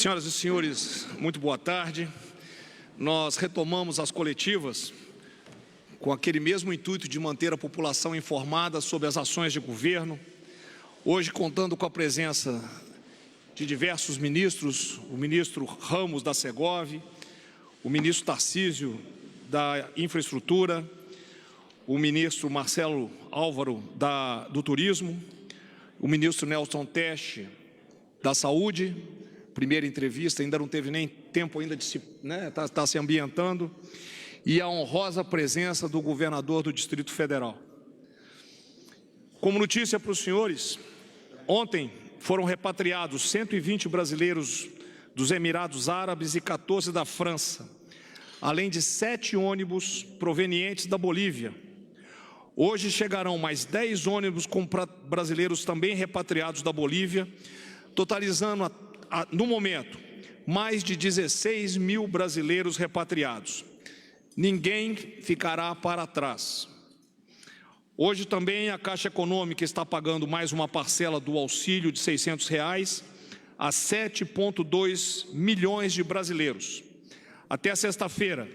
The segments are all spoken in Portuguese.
Senhoras e senhores, muito boa tarde. Nós retomamos as coletivas com aquele mesmo intuito de manter a população informada sobre as ações de governo. Hoje, contando com a presença de diversos ministros, o ministro Ramos da Segov, o ministro Tarcísio da Infraestrutura, o ministro Marcelo Álvaro do Turismo, o ministro Nelson Teche da Saúde. Primeira entrevista, ainda não teve nem tempo ainda de tá se ambientando, e a honrosa presença do governador do Distrito Federal. Como notícia para os senhores, ontem foram repatriados 120 brasileiros dos Emirados Árabes e 14 da França, além de 7 ônibus provenientes da Bolívia. Hoje chegarão mais 10 ônibus com brasileiros também repatriados da Bolívia, totalizando no momento, mais de 16 mil brasileiros repatriados. Ninguém ficará para trás. Hoje também a Caixa Econômica está pagando mais uma parcela do auxílio de R$ 600 a 7,2 milhões de brasileiros. Até sexta-feira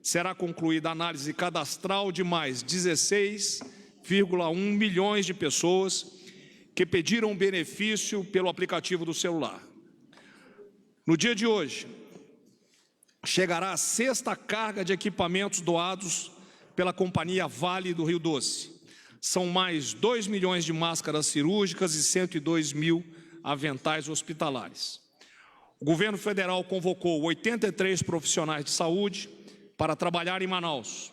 será concluída a análise cadastral de mais 16,1 milhões de pessoas que pediram benefício pelo aplicativo do celular. No dia de hoje, chegará a 6ª carga de equipamentos doados pela Companhia Vale do Rio Doce. São mais 2 milhões de máscaras cirúrgicas e 102 mil aventais hospitalares. O governo federal convocou 83 profissionais de saúde para trabalhar em Manaus.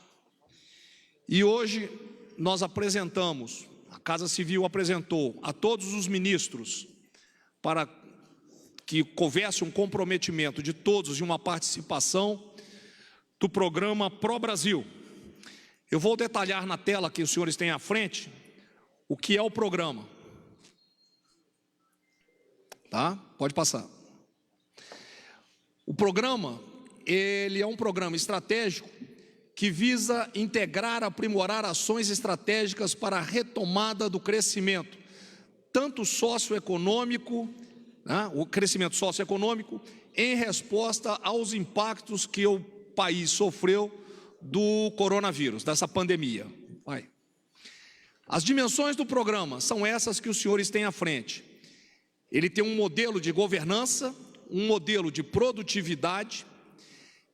E hoje nós apresentamos, a Casa Civil apresentou a todos os ministros para que houvesse um comprometimento de todos e uma participação do programa Pro Brasil. Eu vou detalhar na tela que os senhores têm à frente o que é o programa. Tá? Pode passar. O programa, ele é um programa estratégico que visa integrar, aprimorar ações estratégicas para a retomada do crescimento, tanto socioeconômico, o crescimento socioeconômico, em resposta aos impactos que o país sofreu do coronavírus, dessa pandemia. As dimensões do programa são essas que os senhores têm à frente. Ele tem um modelo de governança, um modelo de produtividade,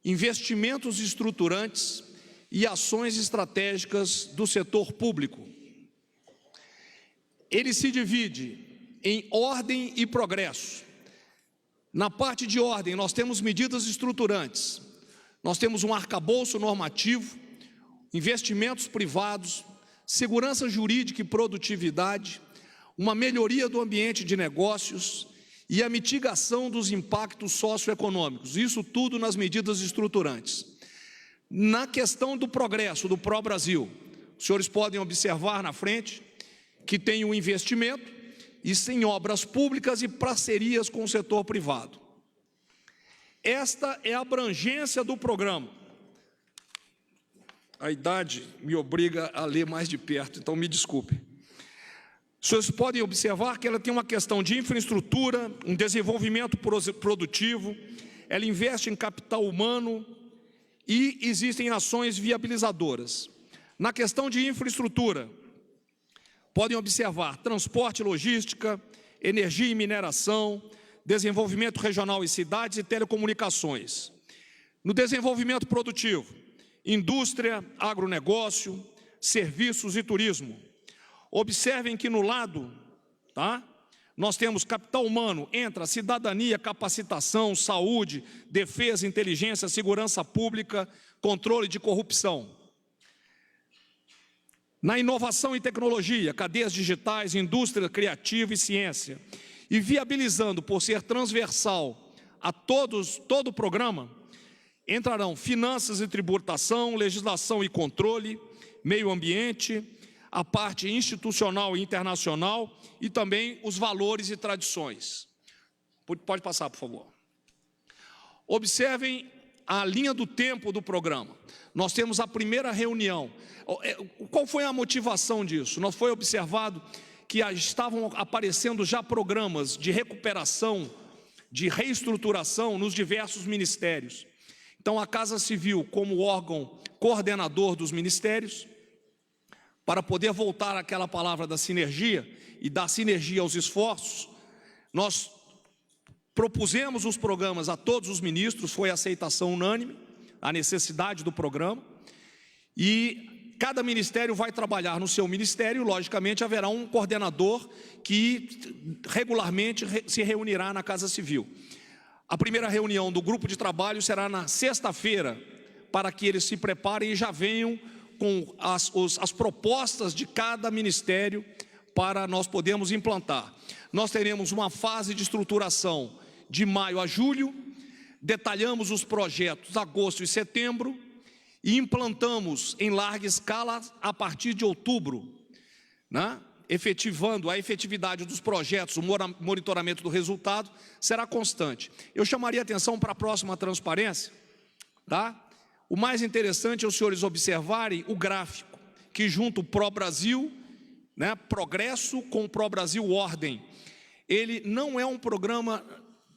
investimentos estruturantes e ações estratégicas do setor público. Ele se divide em ordem e progresso. Na parte de ordem, nós temos medidas estruturantes, nós temos um arcabouço normativo, investimentos privados, segurança jurídica e produtividade, uma melhoria do ambiente de negócios e a mitigação dos impactos socioeconômicos, isso tudo nas medidas estruturantes. Na questão do progresso, do Pro Brasil, os senhores podem observar na frente que tem um investimento, isso em obras públicas e parcerias com o setor privado. Esta é a abrangência do programa. A idade me obriga a ler mais de perto, então me desculpe. Vocês podem observar que ela tem uma questão de infraestrutura, um desenvolvimento produtivo, ela investe em capital humano e existem ações viabilizadoras. Na questão de infraestrutura, podem observar transporte e logística, energia e mineração, desenvolvimento regional em cidades e telecomunicações. No desenvolvimento produtivo, indústria, agronegócio, serviços e turismo. Observem que no lado, nós temos capital humano, entra cidadania, capacitação, saúde, defesa, inteligência, segurança pública, controle de corrupção. Na inovação e tecnologia, cadeias digitais, indústria criativa e ciência. E viabilizando, por ser transversal a todo o programa, entrarão finanças e tributação, legislação e controle, meio ambiente, a parte institucional e internacional e também os valores e tradições. Pode passar, por favor. Observem a linha do tempo do programa. Nós temos a primeira reunião. Qual foi a motivação disso? Nós foi observado que estavam aparecendo já programas de recuperação de reestruturação nos diversos ministérios. Então, a Casa Civil, como órgão coordenador dos ministérios, para poder voltar àquela palavra da sinergia e dar sinergia aos esforços, nós propusemos os programas a todos os ministros, foi aceitação unânime, a necessidade do programa, e cada ministério vai trabalhar no seu ministério, logicamente haverá um coordenador que regularmente se reunirá na Casa Civil. A primeira reunião do grupo de trabalho será na sexta-feira, para que eles se preparem e já venham com as propostas de cada ministério para nós podermos implantar. Nós teremos uma fase de estruturação de maio a julho, detalhamos os projetos agosto e setembro e implantamos em larga escala a partir de outubro, né? Efetivando a efetividade dos projetos, o monitoramento do resultado será constante. Eu chamaria a atenção para a próxima transparência, tá? O mais interessante é os senhores observarem o gráfico, que junto o Pró-Brasil, né, Progresso com o Pró-Brasil Ordem. Ele não é um programa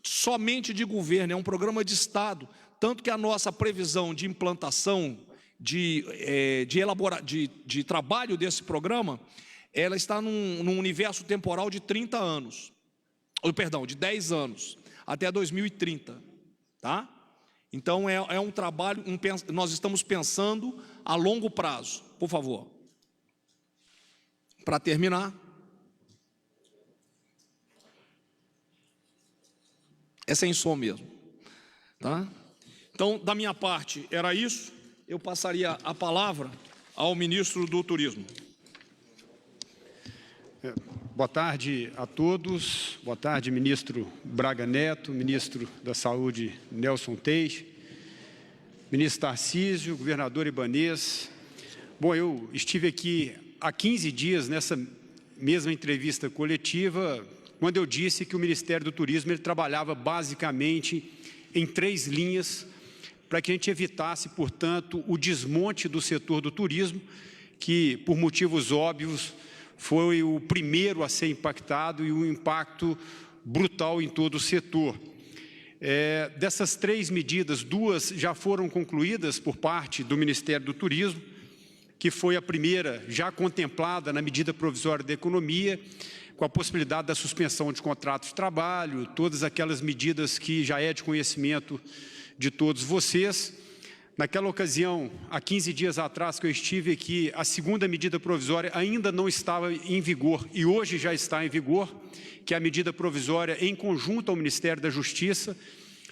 somente de governo, é um programa de Estado, tanto que a nossa previsão de implantação, de trabalho desse programa, ela está num universo temporal de 30 anos, de 10 anos, até 2030, tá? Então, é um trabalho, nós estamos pensando a longo prazo. Por favor. Para terminar, é sem som mesmo, tá? Então, da minha parte, era isso. Eu passaria a palavra ao ministro do Turismo. Boa tarde a todos, boa tarde, ministro Braga Neto, ministro da Saúde Nelson Teixe, ministro Tarcísio, governador Ibanez. Bom, eu estive aqui há 15 dias nessa mesma entrevista coletiva, quando eu disse que o Ministério do Turismo ele trabalhava basicamente em 3 linhas para que a gente evitasse, portanto, o desmonte do setor do turismo, que, por motivos óbvios, foi o primeiro a ser impactado e um impacto brutal em todo o setor. Dessas 3 medidas, 2 já foram concluídas por parte do Ministério do Turismo, que foi a primeira já contemplada na medida provisória da economia, com a possibilidade da suspensão de contratos de trabalho, todas aquelas medidas que já é de conhecimento de todos vocês. Naquela ocasião, há 15 dias atrás que eu estive aqui, a segunda medida provisória ainda não estava em vigor e hoje já está em vigor, que é a medida provisória em conjunto ao Ministério da Justiça,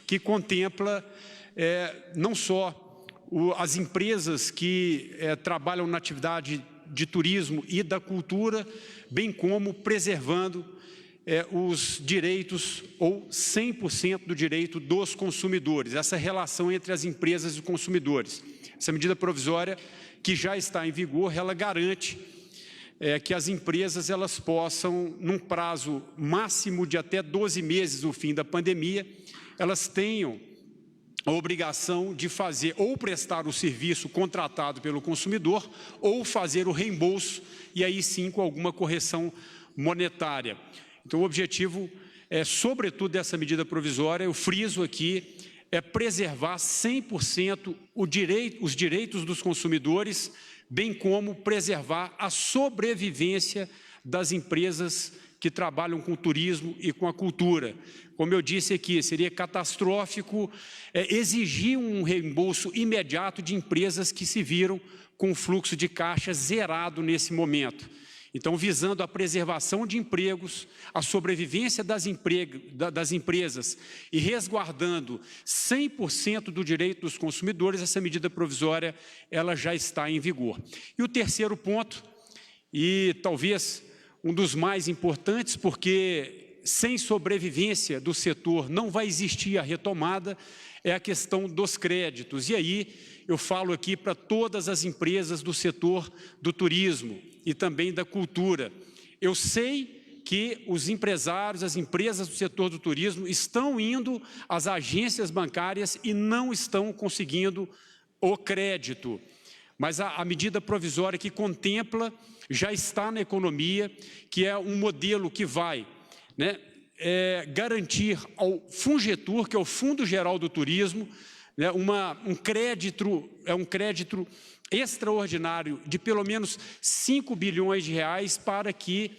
que contempla não só as empresas que trabalham na atividade de turismo e da cultura, bem como preservando os direitos ou 100% do direito dos consumidores, essa relação entre as empresas e os consumidores. Essa medida provisória que já está em vigor, ela garante que as empresas elas possam, num prazo máximo de até 12 meses do fim da pandemia, elas tenham a obrigação de fazer ou prestar o serviço contratado pelo consumidor ou fazer o reembolso e aí sim com alguma correção monetária. Então, o objetivo, sobretudo dessa medida provisória, eu friso aqui, é preservar 100% os direitos dos consumidores, bem como preservar a sobrevivência das empresas que trabalham com o turismo e com a cultura. Como eu disse aqui, seria catastrófico exigir um reembolso imediato de empresas que se viram com o fluxo de caixa zerado nesse momento. Então, visando a preservação de empregos, a sobrevivência das empresas e resguardando 100% do direito dos consumidores, essa medida provisória ela já está em vigor. E o terceiro ponto, e talvez um dos mais importantes, porque sem sobrevivência do setor não vai existir a retomada, é a questão dos créditos. E aí eu falo aqui para todas as empresas do setor do turismo e também da cultura. Eu sei que os empresários, as empresas do setor do turismo estão indo às agências bancárias e não estão conseguindo o crédito. Mas a medida provisória que contempla já está na economia, que é um modelo que vai, garantir ao Fungetur, que é o Fundo Geral do Turismo, né, um crédito extraordinário de pelo menos 5 bilhões de reais para que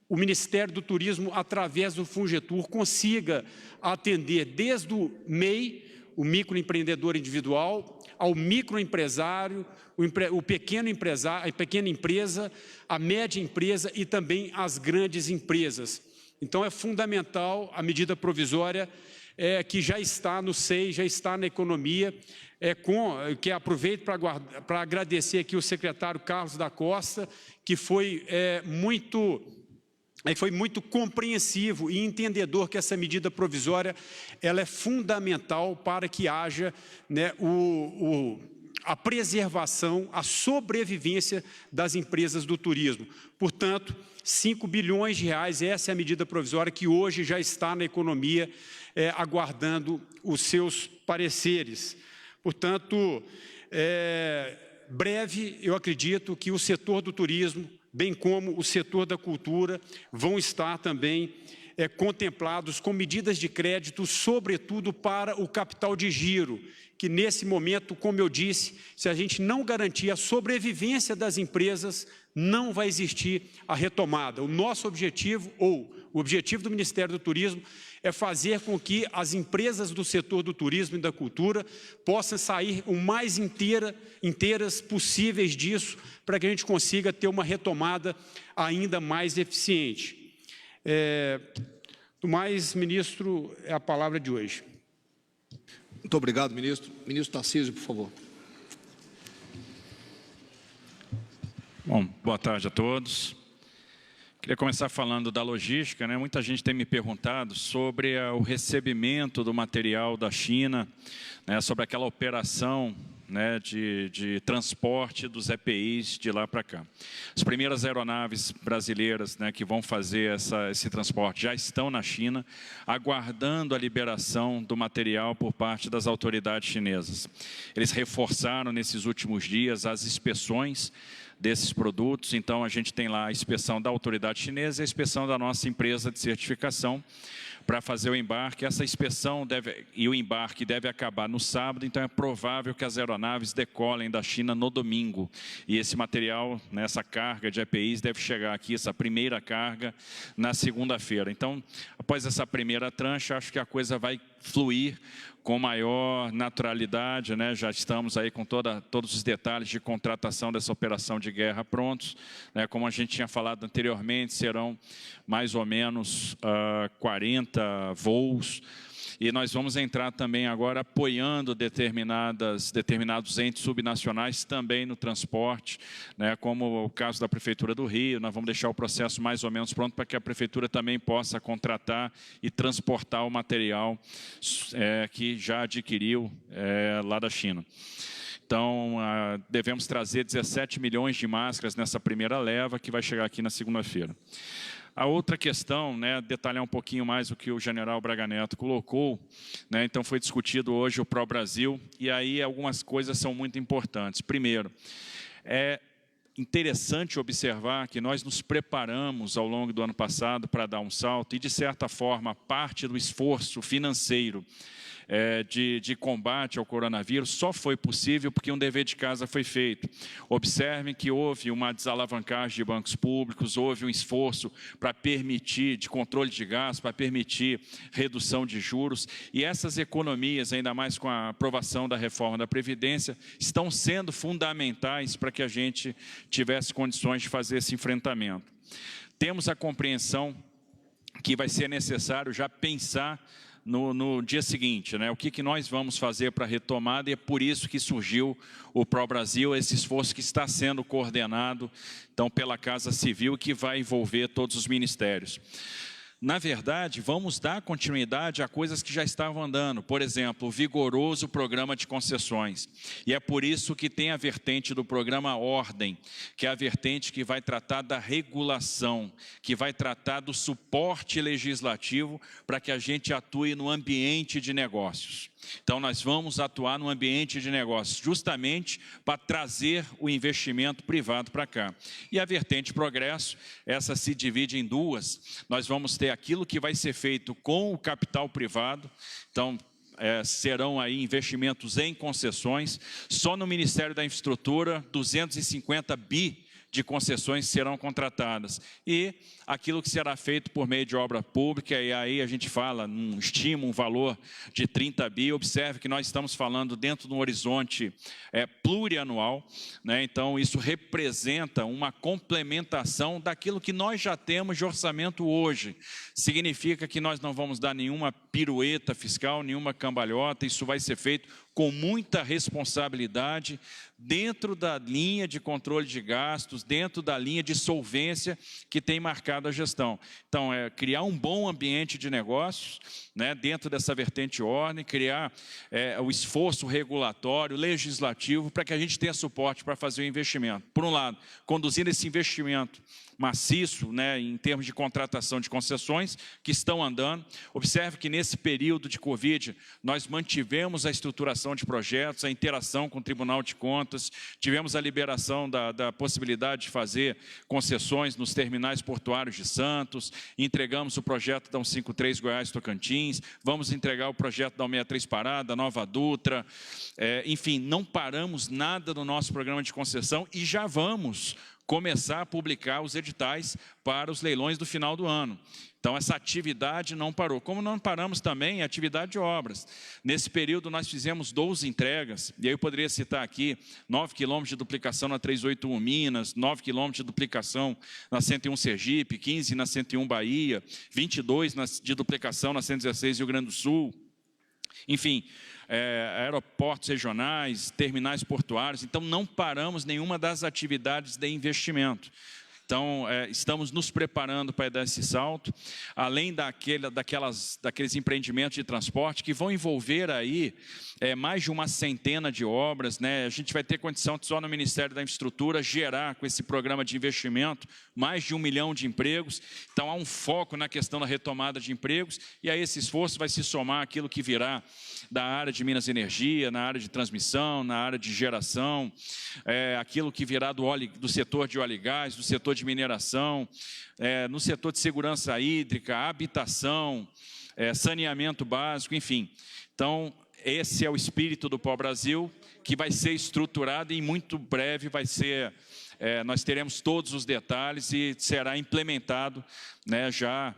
o Ministério do Turismo, através do Fungetur, consiga atender desde o MEI, o microempreendedor individual, ao microempresário, o pequeno empresário, a pequena empresa, a média empresa e também as grandes empresas. Então, é fundamental a medida provisória que já está no SEI, já está na economia, que aproveito para agradecer aqui o secretário Carlos da Costa, que foi muito compreensivo e entendedor que essa medida provisória ela é fundamental para que haja, né, a preservação, a sobrevivência das empresas do turismo. Portanto, 5 bilhões de reais, essa é a medida provisória que hoje já está na economia, aguardando os seus pareceres. Portanto, breve, eu acredito que o setor do turismo, bem como o setor da cultura, vão estar também contemplados com medidas de crédito, sobretudo para o capital de giro, que nesse momento, como eu disse, se a gente não garantir a sobrevivência das empresas, não vai existir a retomada. O nosso objetivo, ou o objetivo do Ministério do Turismo, é fazer com que as empresas do setor do turismo e da cultura possam sair o mais inteiras possíveis disso, para que a gente consiga ter uma retomada ainda mais eficiente. Do mais, ministro, é a palavra de hoje. Muito obrigado, ministro. Ministro Tarcísio, por favor. Bom, boa tarde a todos. Queria começar falando da logística, né? Muita gente tem me perguntado sobre o recebimento do material da China, né? Sobre aquela operação, né, de transporte dos EPIs de lá para cá. As primeiras aeronaves brasileiras, né, que vão fazer esse transporte já estão na China, aguardando a liberação do material por parte das autoridades chinesas. Eles reforçaram nesses últimos dias as inspeções desses produtos, então a gente tem lá a inspeção da autoridade chinesa e a inspeção da nossa empresa de certificação para fazer o embarque. Essa inspeção e o embarque deve acabar no sábado, então é provável que as aeronaves decolem da China no domingo. E esse material, essa carga de EPIs, deve chegar aqui, essa primeira carga, na segunda-feira. Então, após essa primeira tranche, acho que a coisa vai fluir com maior naturalidade, né? Já estamos aí com todos os detalhes de contratação dessa operação de guerra prontos, né? Como a gente tinha falado anteriormente, serão mais ou menos 40 voos, e nós vamos entrar também agora apoiando determinados entes subnacionais também no transporte, né, como o caso da Prefeitura do Rio. Nós vamos deixar o processo mais ou menos pronto para que a Prefeitura também possa contratar e transportar o material que já adquiriu lá da China. Então, devemos trazer 17 milhões de máscaras nessa primeira leva, que vai chegar aqui na segunda-feira. A outra questão, né, detalhar um pouquinho mais o que o general Braga Neto colocou, né, então foi discutido hoje o Pró-Brasil, e aí algumas coisas são muito importantes. Primeiro, é interessante observar que nós nos preparamos ao longo do ano passado para dar um salto, e de certa forma, parte do esforço financeiro de combate ao coronavírus só foi possível porque um dever de casa foi feito. Observem que houve uma desalavancagem de bancos públicos, houve um esforço para permitir, de controle de gastos, para permitir redução de juros, e essas economias, ainda mais com a aprovação da reforma da Previdência, estão sendo fundamentais para que a gente tivesse condições de fazer esse enfrentamento. Temos a compreensão que vai ser necessário já pensar no dia seguinte, né? O que nós vamos fazer para a retomada, e é por isso que surgiu o Pró-Brasil, esse esforço que está sendo coordenado, então, pela Casa Civil, que vai envolver todos os ministérios. Na verdade, vamos dar continuidade a coisas que já estavam andando. Por exemplo, o vigoroso programa de concessões. E é por isso que tem a vertente do programa Ordem, que é a vertente que vai tratar da regulação, que vai tratar do suporte legislativo para que a gente atue no ambiente de negócios. Então, nós vamos atuar no ambiente de negócios, justamente para trazer o investimento privado para cá. E a vertente progresso, essa se divide em duas. Nós vamos ter aquilo que vai ser feito com o capital privado. Então, serão aí investimentos em concessões. Só no Ministério da Infraestrutura, 250 bi de concessões serão contratadas. E aquilo que será feito por meio de obra pública, e aí a gente fala, estima um valor de 30 bi, observe que nós estamos falando dentro de um horizonte plurianual, né? Então isso representa uma complementação daquilo que nós já temos de orçamento hoje. Significa que nós não vamos dar nenhuma pirueta fiscal, nenhuma cambalhota, isso vai ser feito com muita responsabilidade, dentro da linha de controle de gastos, dentro da linha de solvência que tem marcado a gestão. Então, criar um bom ambiente de negócios, né, dentro dessa vertente ordem, criar o esforço regulatório, legislativo, para que a gente tenha suporte para fazer o investimento. Por um lado, conduzindo esse investimento maciço, né, em termos de contratação de concessões, que estão andando. Observe que nesse período de Covid, nós mantivemos a estruturação de projetos, a interação com o Tribunal de Contas, tivemos a liberação da possibilidade de fazer concessões nos terminais portuários de Santos, entregamos o projeto da 153 Goiás-Tocantins, vamos entregar o projeto da 163 Parada, Nova Dutra, enfim, não paramos nada no nosso programa de concessão e já vamos começar a publicar os editais para os leilões do final do ano. Então, essa atividade não parou. Como não paramos também a atividade de obras. Nesse período, nós fizemos 12 entregas, e aí eu poderia citar aqui 9 quilômetros de duplicação na 381 Minas, 9 quilômetros de duplicação na 101 Sergipe, 15 na 101 Bahia, 22 de duplicação na 116 Rio Grande do Sul. Enfim, aeroportos regionais, terminais portuários. Então, não paramos nenhuma das atividades de investimento. Então, estamos nos preparando para dar esse salto, além daqueles empreendimentos de transporte que vão envolver aí mais de uma centena de obras, né? A gente vai ter condição de, só no Ministério da Infraestrutura, gerar com esse programa de investimento mais de 1 milhão de empregos. Então, há um foco na questão da retomada de empregos, e aí esse esforço vai se somar àquilo que virá da área de Minas e Energia, na área de transmissão, na área de geração, aquilo que virá do setor de óleo e gás, do setor de mineração, no setor de segurança hídrica, habitação, saneamento básico, enfim. Então, esse é o espírito do Pau-Brasil, que vai ser estruturado e em muito breve vai ser, nós teremos todos os detalhes e será implementado, né, já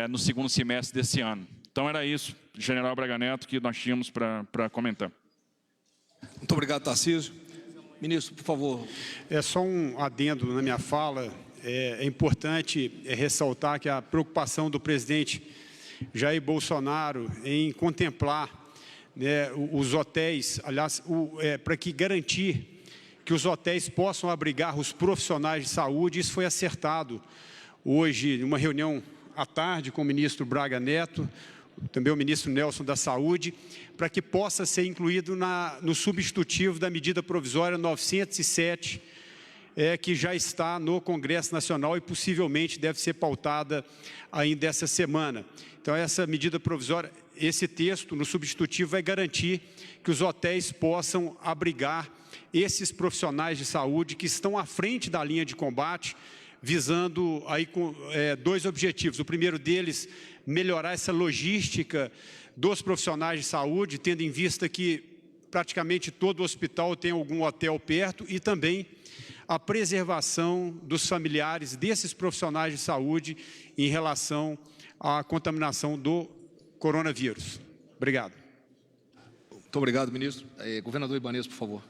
no segundo semestre desse ano. Então, era isso, General Braga Neto, que nós tínhamos para comentar. Muito obrigado, Tarcísio. Ministro, por favor. Só um adendo na minha fala. É importante ressaltar que a preocupação do presidente Jair Bolsonaro em contemplar, né, os hotéis, aliás, para que garantir que os hotéis possam abrigar os profissionais de saúde, isso foi acertado hoje, numa reunião à tarde com o ministro Braga Neto, também o ministro Nelson da Saúde, para que possa ser incluído no substitutivo da medida provisória 907, que já está no Congresso Nacional e possivelmente deve ser pautada ainda essa semana. Então, essa medida provisória, esse texto no substitutivo vai garantir que os hotéis possam abrigar esses profissionais de saúde que estão à frente da linha de combate, visando aí dois objetivos. O primeiro deles, melhorar essa logística dos profissionais de saúde, tendo em vista que praticamente todo hospital tem algum hotel perto, e também a preservação dos familiares desses profissionais de saúde em relação à contaminação do coronavírus. Obrigado. Muito obrigado, ministro. Governador Ibanez, por favor.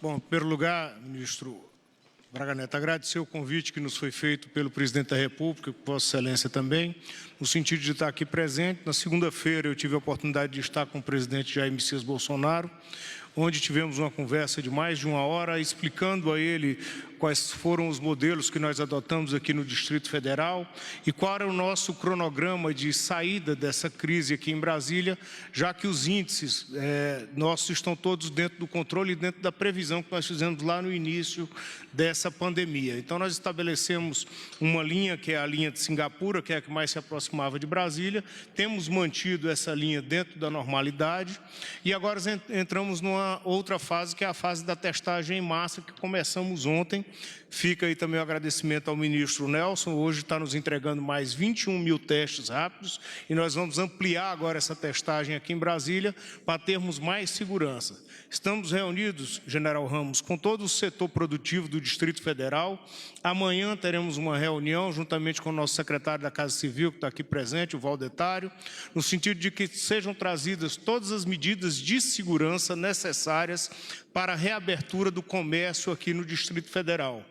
Bom, em primeiro lugar, ministro Braga Neto, agradecer o convite que nos foi feito pelo presidente da República, Vossa Excelência também, no sentido de estar aqui presente. Na segunda-feira eu tive a oportunidade de estar com o presidente Jair Messias Bolsonaro, onde tivemos uma conversa de mais de 1 hora, explicando a ele quais foram os modelos que nós adotamos aqui no Distrito Federal e qual era o nosso cronograma de saída dessa crise aqui em Brasília, já que os índices nossos estão todos dentro do controle e dentro da previsão que nós fizemos lá no início dessa pandemia. Então, nós estabelecemos uma linha, que é a linha de Singapura, que é a que mais se aproximava de Brasília, temos mantido essa linha dentro da normalidade e agora entramos numa outra fase, que é a fase da testagem em massa, que começamos ontem, Fica aí também o agradecimento ao ministro Nelson, hoje está nos entregando mais 21 mil testes rápidos e nós vamos ampliar agora essa testagem aqui em Brasília para termos mais segurança. Estamos reunidos, General Ramos, com todo o setor produtivo do Distrito Federal. Amanhã teremos uma reunião juntamente com o nosso secretário da Casa Civil, que está aqui presente, o Valdetário, no sentido de que sejam trazidas todas as medidas de segurança necessárias para a reabertura do comércio aqui no Distrito Federal.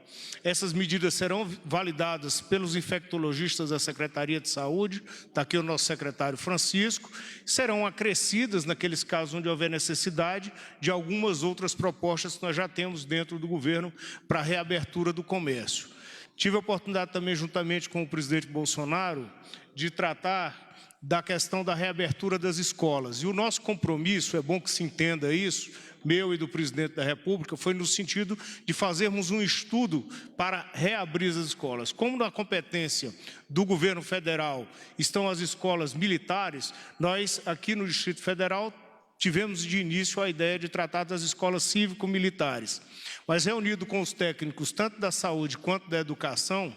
Essas medidas serão validadas pelos infectologistas da Secretaria de Saúde, está aqui o nosso secretário Francisco, serão acrescidas, naqueles casos onde houver necessidade, de algumas outras propostas que nós já temos dentro do governo para a reabertura do comércio. Tive a oportunidade também, juntamente com o presidente Bolsonaro, de tratar da questão da reabertura das escolas. E o nosso compromisso, é bom que se entenda isso, meu e do presidente da República, foi no sentido de fazermos um estudo para reabrir as escolas. Como na competência do governo federal estão as escolas militares, nós aqui no Distrito Federal tivemos de início a ideia de tratar das escolas cívico-militares. Mas reunido com os técnicos, tanto da saúde quanto da educação,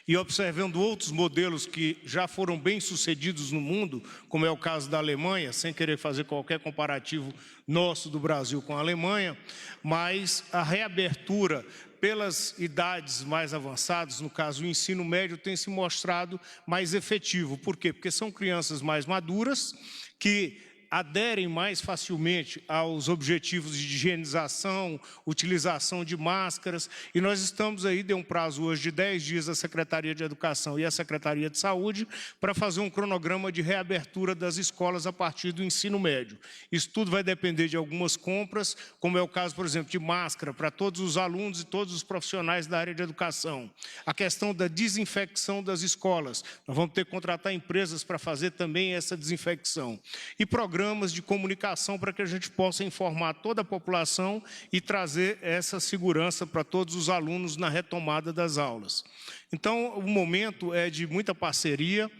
e observando outros modelos que já foram bem-sucedidos no mundo, como é o caso da Alemanha, sem querer fazer qualquer comparativo nosso do Brasil com a Alemanha, mas a reabertura pelas idades mais avançadas, no caso o ensino médio, tem se mostrado mais efetivo. Por quê? Porque são crianças mais maduras que aderem mais facilmente aos objetivos de higienização, utilização de máscaras, e nós estamos aí, deu um prazo hoje de 10 dias à Secretaria de Educação e à Secretaria de Saúde para fazer um cronograma de reabertura das escolas a partir do ensino médio. Isso tudo vai depender de algumas compras, como é o caso, por exemplo, de máscara para todos os alunos e todos os profissionais da área de educação. A questão da desinfecção das escolas, nós vamos ter que contratar empresas para fazer também essa desinfecção. E programas de comunicação para que a gente possa informar toda a população e trazer essa segurança para todos os alunos na retomada das aulas. Então, o momento é de muita parceria.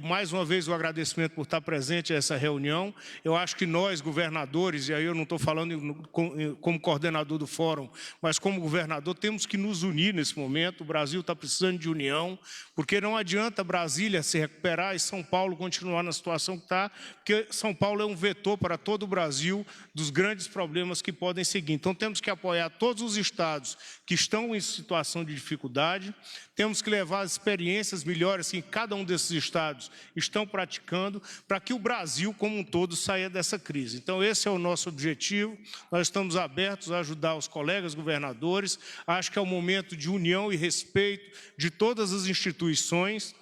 Mais uma vez, o agradecimento por estar presente a essa reunião. Eu acho que nós, governadores, e aí eu não estou falando como coordenador do fórum, mas como governador, temos que nos unir nesse momento. O Brasil está precisando de união, porque não adianta Brasília se recuperar e São Paulo continuar na situação que está, porque São Paulo é um vetor para todo o Brasil dos grandes problemas que podem seguir. Então, temos que apoiar todos os estados que estão em situação de dificuldade, temos que levar as experiências melhores que cada um desses estados estão praticando para que o Brasil como um todo saia dessa crise. Então, esse é o nosso objetivo. Nós estamos abertos a ajudar os colegas governadores. Acho que é o momento de união e respeito de todas as instituições.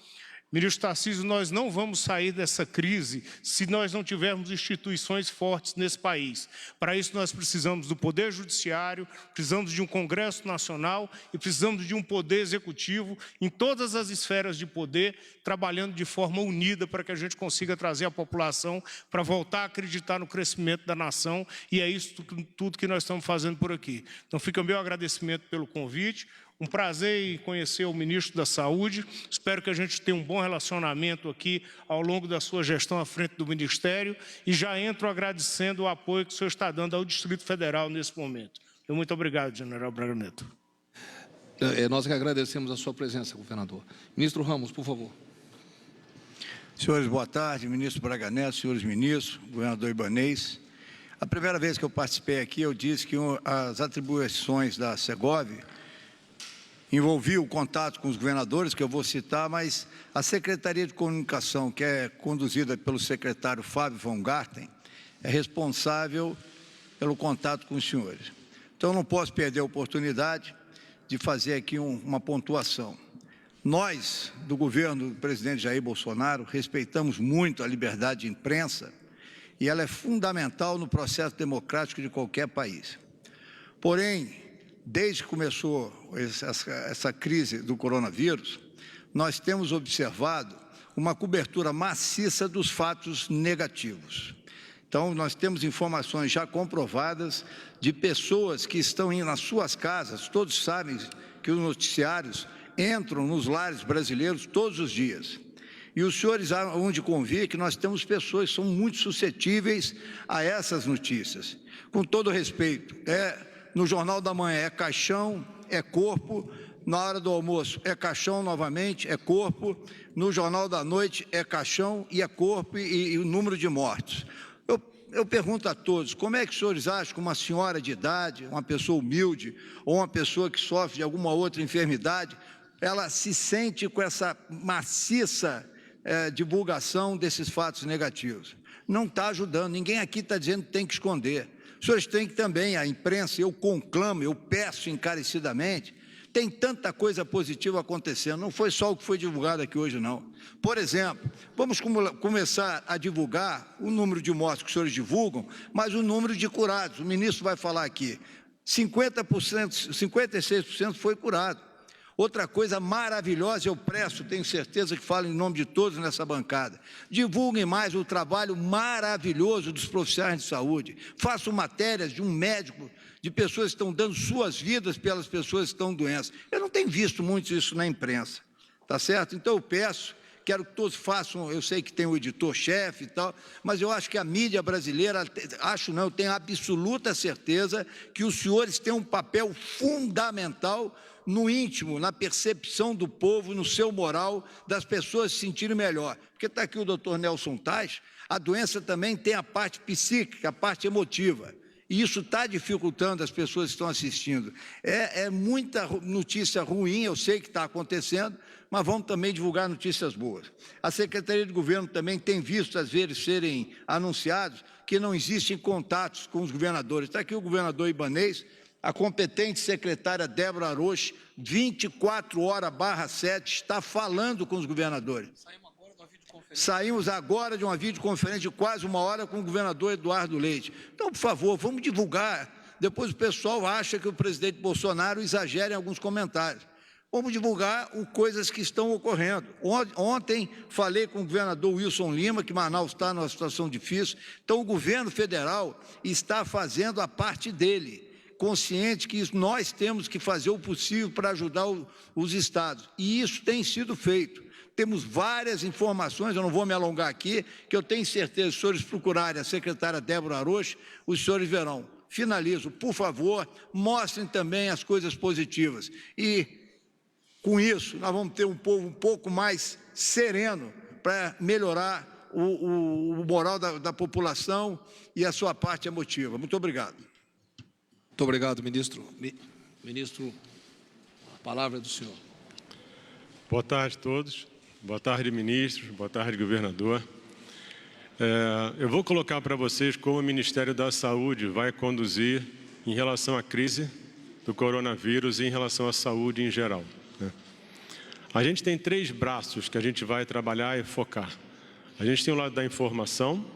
Ministro Tarcísio, nós não vamos sair dessa crise se nós não tivermos instituições fortes nesse país. Para isso, nós precisamos do Poder Judiciário, precisamos de um Congresso Nacional e precisamos de um Poder Executivo em todas as esferas de poder, trabalhando de forma unida para que a gente consiga trazer a população para voltar a acreditar no crescimento da nação, e é isso tudo que nós estamos fazendo por aqui. Então, fica o meu agradecimento pelo convite. Um prazer em conhecer o ministro da Saúde. Espero que a gente tenha um bom relacionamento aqui ao longo da sua gestão à frente do Ministério e já entro agradecendo o apoio que o senhor está dando ao Distrito Federal nesse momento. Muito obrigado, General Braga Neto. Nós que agradecemos a sua presença, governador. Ministro Ramos, por favor. Senhores, boa tarde. Ministro Braga Neto, senhores ministros, governador Ibanez. A primeira vez que eu participei aqui, eu disse que as atribuições da Segovia envolvia o contato com os governadores, que eu vou citar, mas a Secretaria de Comunicação, que é conduzida pelo secretário Fábio von Garten, é responsável pelo contato com os senhores. Então, eu não posso perder a oportunidade de fazer aqui uma pontuação. Nós, do governo do presidente Jair Bolsonaro, respeitamos muito a liberdade de imprensa e ela é fundamental no processo democrático de qualquer país. Porém, desde que começou essa crise do coronavírus, nós temos observado uma cobertura maciça dos fatos negativos. Então, nós temos informações já comprovadas de pessoas que estão indo nas suas casas. Todos sabem que os noticiários entram nos lares brasileiros todos os dias. E os senhores hão de convir que nós temos pessoas que são muito suscetíveis a essas notícias. Com todo respeito, no Jornal da Manhã é caixão, é corpo, na hora do almoço é caixão novamente, é corpo, no Jornal da Noite é caixão e é corpo e o número de mortos. Eu pergunto a todos, como é que os senhores acham que uma senhora de idade, uma pessoa humilde ou uma pessoa que sofre de alguma outra enfermidade, ela se sente com essa maciça divulgação desses fatos negativos? Não está ajudando, ninguém aqui está dizendo que tem que esconder. Os senhores têm que também, a imprensa, eu conclamo, eu peço encarecidamente, tem tanta coisa positiva acontecendo, não foi só o que foi divulgado aqui hoje, não. Por exemplo, vamos começar a divulgar o número de mortes que os senhores divulgam, mas o número de curados. O ministro vai falar aqui, 50%, 56% foi curado. Outra coisa maravilhosa, eu presto, tenho certeza que falo em nome de todos nessa bancada. Divulguem mais o trabalho maravilhoso dos profissionais de saúde. Façam matérias de um médico, de pessoas que estão dando suas vidas pelas pessoas que estão doentes. Eu não tenho visto muito isso na imprensa, tá certo? Então eu peço, quero que todos façam, eu sei que tem o editor-chefe e tal, mas eu acho que a mídia brasileira, eu tenho absoluta certeza que os senhores têm um papel fundamental no íntimo, na percepção do povo, no seu moral, das pessoas se sentirem melhor. Porque está aqui o doutor Nelson Tais, a doença também tem a parte psíquica, a parte emotiva. E isso está dificultando as pessoas que estão assistindo. É muita notícia ruim, eu sei que está acontecendo, mas vamos também divulgar notícias boas. A Secretaria de Governo também tem visto, às vezes, serem anunciados que não existem contatos com os governadores. Está aqui o governador Ibanez, a competente secretária Débora Aroche, 24h/7, está falando com os governadores. Saímos agora de uma videoconferência de quase 1 hora com o governador Eduardo Leite. Então, por favor, vamos divulgar. Depois o pessoal acha que o presidente Bolsonaro exagera em alguns comentários. Vamos divulgar coisas que estão ocorrendo. Ontem falei com o governador Wilson Lima, que Manaus está numa situação difícil. Então, o governo federal está fazendo a parte dele, consciente que nós temos que fazer o possível para ajudar os estados. E isso tem sido feito. Temos várias informações, eu não vou me alongar aqui, que eu tenho certeza, se os senhores procurarem a secretária Débora Aroche, os senhores verão. Finalizo, por favor, mostrem também as coisas positivas. E, com isso, nós vamos ter um povo um pouco mais sereno para melhorar o moral da população e a sua parte emotiva. Muito obrigado. Muito obrigado, ministro. Ministro, a palavra é do senhor. Boa tarde a todos. Boa tarde, ministros. Boa tarde, governador. Eu vou colocar para vocês como o Ministério da Saúde vai conduzir em relação à crise do coronavírus e em relação à saúde em geral. A gente tem 3 braços que a gente vai trabalhar e focar. A gente tem o lado da informação,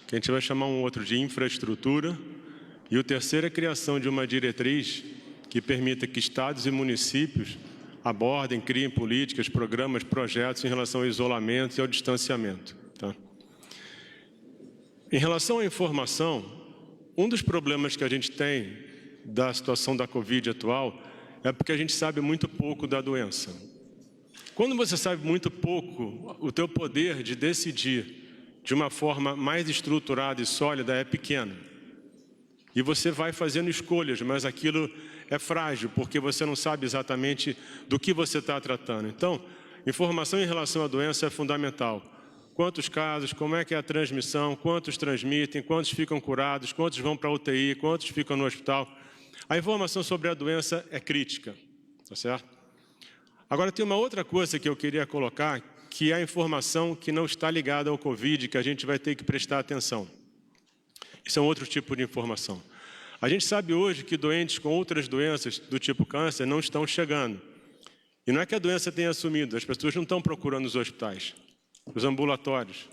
que a gente vai chamar um outro de infraestrutura, e o terceiro é a criação de uma diretriz que permita que estados e municípios abordem, criem políticas, programas, projetos em relação ao isolamento e ao distanciamento. Tá? Em relação à informação, um dos problemas que a gente tem da situação da Covid atual é porque a gente sabe muito pouco da doença. Quando você sabe muito pouco, o teu poder de decidir de uma forma mais estruturada e sólida é pequeno. E você vai fazendo escolhas, mas aquilo é frágil, porque você não sabe exatamente do que você está tratando. Então, informação em relação à doença é fundamental. Quantos casos, como é que é a transmissão, quantos transmitem, quantos ficam curados, quantos vão para a UTI, quantos ficam no hospital. A informação sobre a doença é crítica, tá certo? Agora, tem uma outra coisa que eu queria colocar, que é a informação que não está ligada ao Covid, que a gente vai ter que prestar atenção. Isso é um outro tipo de informação. A gente sabe hoje que doentes com outras doenças do tipo câncer não estão chegando. E não é que a doença tenha sumido, as pessoas não estão procurando os hospitais, os ambulatórios.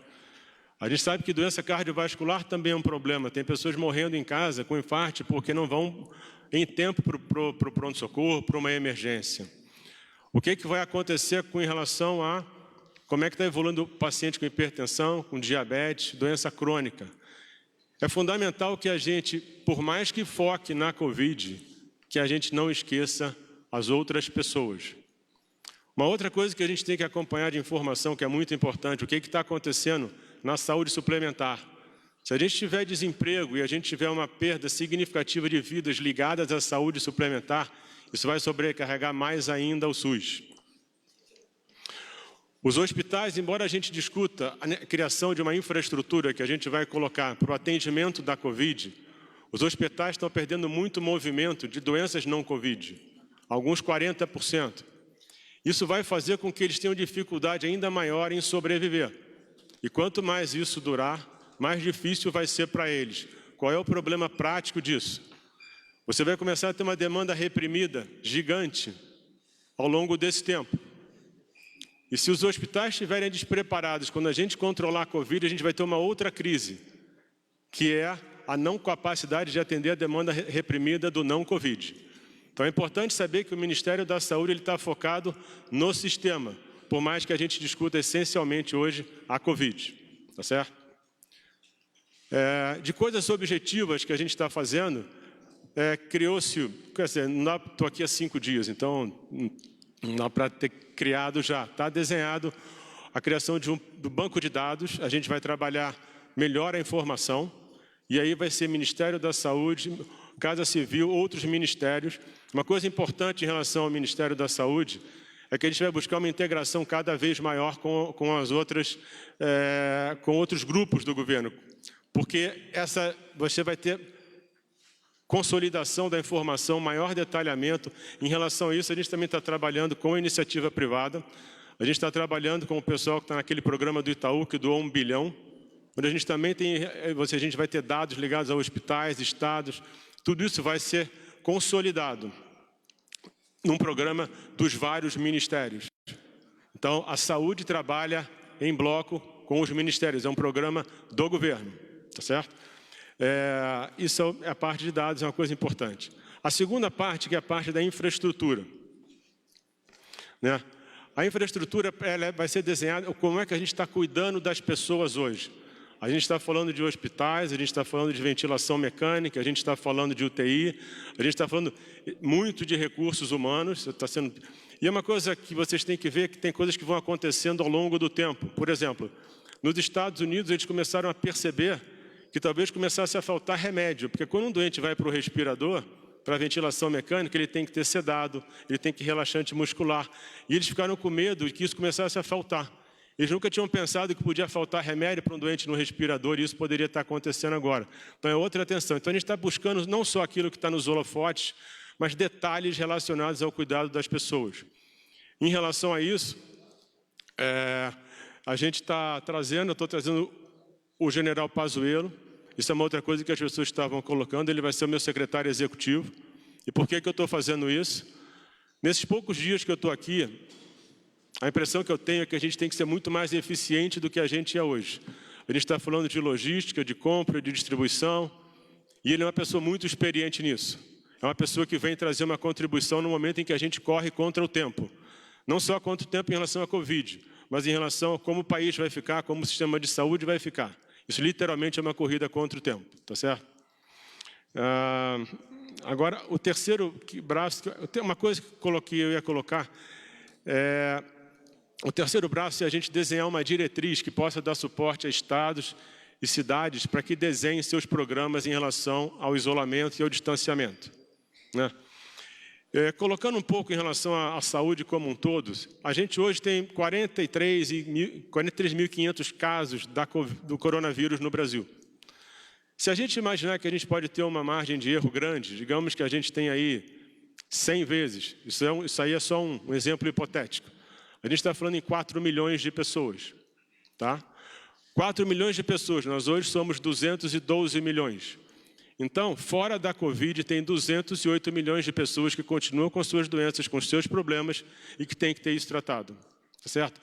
A gente sabe que doença cardiovascular também é um problema. Tem pessoas morrendo em casa com infarto porque não vão em tempo para o pronto-socorro, para uma emergência. O que vai acontecer em relação a como é que está evoluindo o paciente com hipertensão, com diabetes, doença crônica? É fundamental que a gente, por mais que foque na Covid, que a gente não esqueça as outras pessoas. Uma outra coisa que a gente tem que acompanhar de informação, que é muito importante, o que está acontecendo na saúde suplementar. Se a gente tiver desemprego e a gente tiver uma perda significativa de vidas ligadas à saúde suplementar, Isso vai sobrecarregar mais ainda o SUS. Os hospitais, embora a gente discuta a criação de uma infraestrutura que a gente vai colocar para o atendimento da Covid, os hospitais estão perdendo muito movimento de doenças não Covid, alguns 40%. Isso vai fazer com que eles tenham dificuldade ainda maior em sobreviver. E quanto mais isso durar, mais difícil vai ser para eles. Qual é o problema prático disso? Você vai começar a ter uma demanda reprimida gigante ao longo desse tempo. E se os hospitais estiverem despreparados, quando a gente controlar a Covid, a gente vai ter uma outra crise, que é a não capacidade de atender a demanda reprimida do não Covid. Então é importante saber que o Ministério da Saúde está focado no sistema, por mais que a gente discuta essencialmente hoje a Covid, tá certo? De coisas objetivas que a gente está fazendo, criou-se, quer dizer, estou aqui há 5 dias, então não dá para ter criado já, está desenhado a criação do banco de dados, a gente vai trabalhar melhor a informação, e aí vai ser Ministério da Saúde, Casa Civil, outros ministérios. Uma coisa importante em relação ao Ministério da Saúde é que a gente vai buscar uma integração cada vez maior com as outras, com outros grupos do governo, porque você vai ter consolidação da informação, maior detalhamento. Em relação a isso, a gente também está trabalhando com a iniciativa privada, a gente está trabalhando com o pessoal que está naquele programa do Itaú, que doou 1 bilhão, onde a gente também tem, a gente vai ter dados ligados a hospitais, estados, tudo isso vai ser consolidado num programa dos vários ministérios. Então, a saúde trabalha em bloco com os ministérios, é um programa do governo, tá certo? Isso é a parte de dados, é uma coisa importante. A segunda parte, que é a parte da infraestrutura, né? A infraestrutura ela vai ser desenhada, como é que a gente está cuidando das pessoas hoje. A gente está falando de hospitais, a gente está falando de ventilação mecânica, a gente está falando de UTI, a gente está falando muito de recursos humanos. E é uma coisa que vocês têm que ver, que tem coisas que vão acontecendo ao longo do tempo. Por exemplo, nos Estados Unidos eles começaram a perceber que talvez começasse a faltar remédio, porque quando um doente vai para o respirador, para a ventilação mecânica, ele tem que ter sedado, ele tem que ter relaxante muscular. E eles ficaram com medo de que isso começasse a faltar. Eles nunca tinham pensado que podia faltar remédio para um doente no respirador, e isso poderia estar acontecendo agora. Então é outra atenção. Então a gente está buscando não só aquilo que está nos holofotes, mas detalhes relacionados ao cuidado das pessoas. Em relação a isso, a gente está trazendo, eu estou trazendo o general Pazuello. Isso é uma outra coisa que as pessoas estavam colocando, ele vai ser o meu secretário executivo. E por que eu estou fazendo isso? Nesses poucos dias que eu estou aqui, a impressão que eu tenho é que a gente tem que ser muito mais eficiente do que a gente é hoje. A gente está falando de logística, de compra, de distribuição, e ele é uma pessoa muito experiente nisso. É uma pessoa que vem trazer uma contribuição no momento em que a gente corre contra o tempo. Não só contra o tempo em relação à Covid, mas em relação a como o país vai ficar, como o sistema de saúde vai ficar. Isso literalmente é uma corrida contra o tempo, tá certo? Agora, o terceiro braço, uma coisa que eu ia colocar, o terceiro braço é a gente desenhar uma diretriz que possa dar suporte a estados e cidades para que desenhem seus programas em relação ao isolamento e ao distanciamento, né? Colocando um pouco em relação à saúde como um todo, a gente hoje tem 43.500 casos do coronavírus no Brasil. Se a gente imaginar que a gente pode ter uma margem de erro grande, digamos que a gente tem aí 100 vezes, isso aí é só um exemplo hipotético. A gente está falando em 4 milhões de pessoas, tá? 4 milhões de pessoas, nós hoje somos 212 milhões. Então, fora da Covid, tem 208 milhões de pessoas que continuam com suas doenças, com seus problemas e que têm que ter isso tratado, tá certo?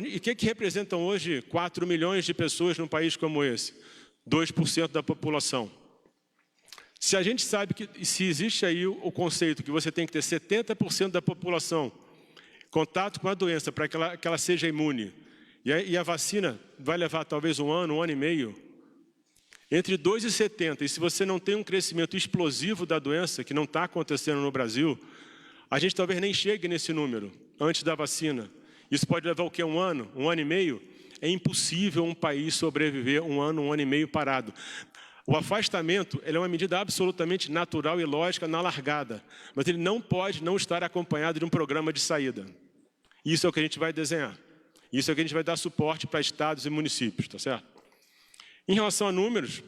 E o que representam hoje 4 milhões de pessoas num país como esse? 2% da população. Se a gente sabe que, se existe aí o conceito que você tem que ter 70% da população contato com a doença para que ela seja imune, e a vacina vai levar talvez um ano e meio, entre 2 e 70, e se você não tem um crescimento explosivo da doença, que não está acontecendo no Brasil, a gente talvez nem chegue nesse número, antes da vacina. Isso pode levar o quê? Um ano e meio? É impossível um país sobreviver um ano e meio parado. O afastamento ele é uma medida absolutamente natural e lógica na largada, mas ele não pode não estar acompanhado de um programa de saída. Isso é o que a gente vai desenhar. Isso é o que a gente vai dar suporte para estados e municípios, tá certo? Em relação a números,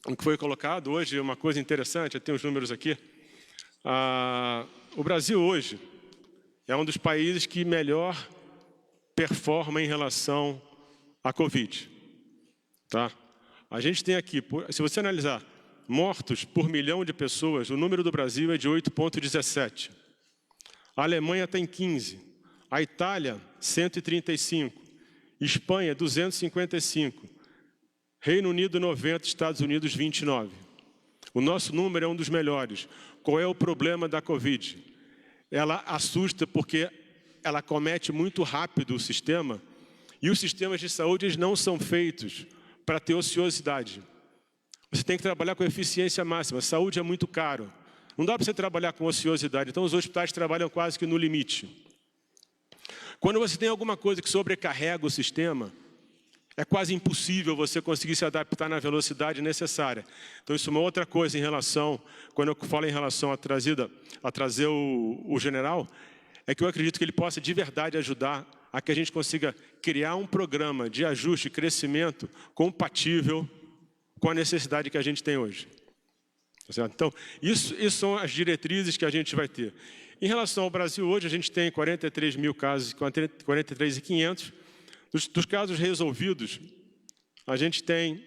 o que foi colocado hoje é uma coisa interessante, eu tenho os números aqui. O Brasil hoje é um dos países que melhor performa em relação à Covid. Tá? A gente tem aqui, se você analisar mortos por milhão de pessoas, o número do Brasil é de 8,17. A Alemanha tem 15. A Itália, 135. Espanha, 255. Reino Unido, 90. Estados Unidos, 29. O nosso número é um dos melhores. Qual é o problema da Covid? Ela assusta porque ela comete muito rápido o sistema e os sistemas de saúde eles não são feitos para ter ociosidade. Você tem que trabalhar com eficiência máxima. Saúde é muito caro. Não dá para você trabalhar com ociosidade. Então, os hospitais trabalham quase que no limite. Quando você tem alguma coisa que sobrecarrega o sistema, é quase impossível você conseguir se adaptar na velocidade necessária. Então, isso é uma outra coisa em relação, quando eu falo em relação a trazer o general, é que eu acredito que ele possa de verdade ajudar a que a gente consiga criar um programa de ajuste e crescimento compatível com a necessidade que a gente tem hoje. Tá certo? Então, isso são as diretrizes que a gente vai ter. Em relação ao Brasil, hoje a gente tem 43 mil casos, 43.500. Dos casos resolvidos, a gente tem,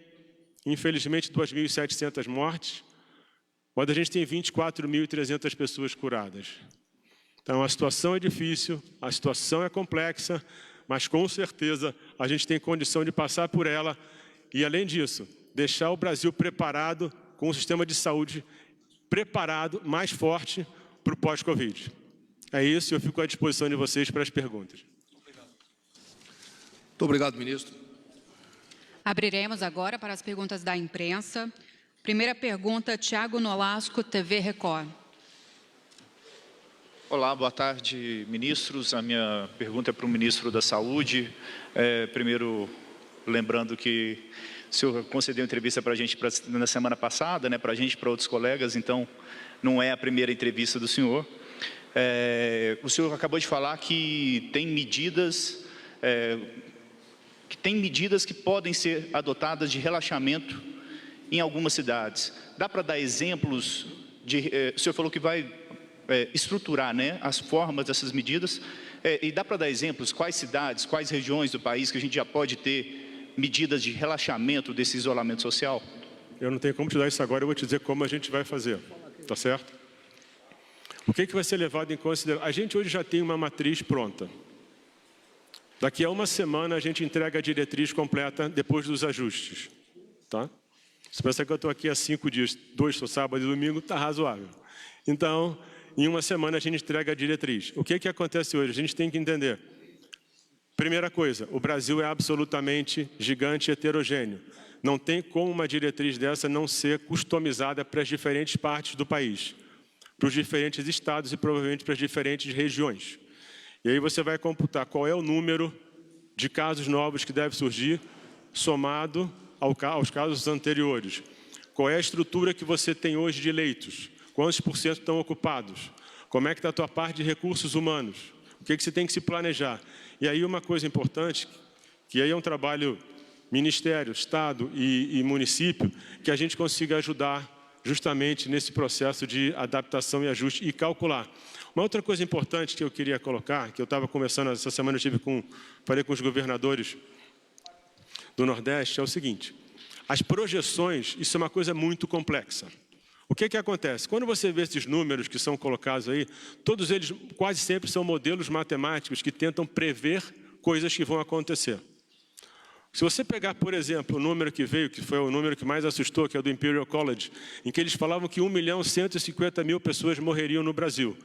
infelizmente, 2.700 mortes, mas a gente tem 24.300 pessoas curadas. Então, a situação é difícil, a situação é complexa, mas, com certeza, a gente tem condição de passar por ela e, além disso, deixar o Brasil preparado, com um sistema de saúde preparado, mais forte, para o pós-Covid. É isso, eu fico à disposição de vocês para as perguntas. Muito obrigado, ministro. Abriremos agora para as perguntas da imprensa. Primeira pergunta, Tiago Nolasco, TV Record. Olá, boa tarde, ministros. A minha pergunta é para o ministro da Saúde. Primeiro, lembrando que o senhor concedeu entrevista para a gente na semana passada, né, para a gente e para outros colegas, então não é a primeira entrevista do senhor. O senhor acabou de falar que tem medidas que podem ser adotadas de relaxamento em algumas cidades. Dá para dar exemplos o senhor falou que vai estruturar, né, as formas dessas medidas, e dá para dar exemplos, quais cidades, quais regiões do país que a gente já pode ter medidas de relaxamento desse isolamento social? Eu não tenho como te dar isso agora, eu vou te dizer como a gente vai fazer, tá certo? O que vai ser levado em consideração? A gente hoje já tem uma matriz pronta. Daqui a uma semana a gente entrega a diretriz completa depois dos ajustes, tá? Se pensa que eu estou aqui há 5 dias, 2 sábado e domingo, está razoável. Então, em uma semana a gente entrega a diretriz. O que acontece hoje? A gente tem que entender. Primeira coisa, o Brasil é absolutamente gigante e heterogêneo. Não tem como uma diretriz dessa não ser customizada para as diferentes partes do país, para os diferentes estados e provavelmente para as diferentes regiões. E aí você vai computar qual é o número de casos novos que deve surgir, somado aos casos anteriores. Qual é a estrutura que você tem hoje de leitos? Quantos por cento estão ocupados? Como é que está a tua parte de recursos humanos? O que você tem que se planejar? E aí uma coisa importante, que aí é um trabalho Ministério, Estado e município, que a gente consiga ajudar justamente nesse processo de adaptação e ajuste e calcular. Uma outra coisa importante que eu queria colocar, que eu estava conversando essa semana, falei com os governadores do Nordeste, é o seguinte: as projeções, isso é uma coisa muito complexa. O que acontece? Quando você vê esses números que são colocados aí, todos eles quase sempre são modelos matemáticos que tentam prever coisas que vão acontecer. Se você pegar, por exemplo, o número que veio, que foi o número que mais assustou, que é o do Imperial College, em que eles falavam que 1.150.000 pessoas morreriam no Brasil,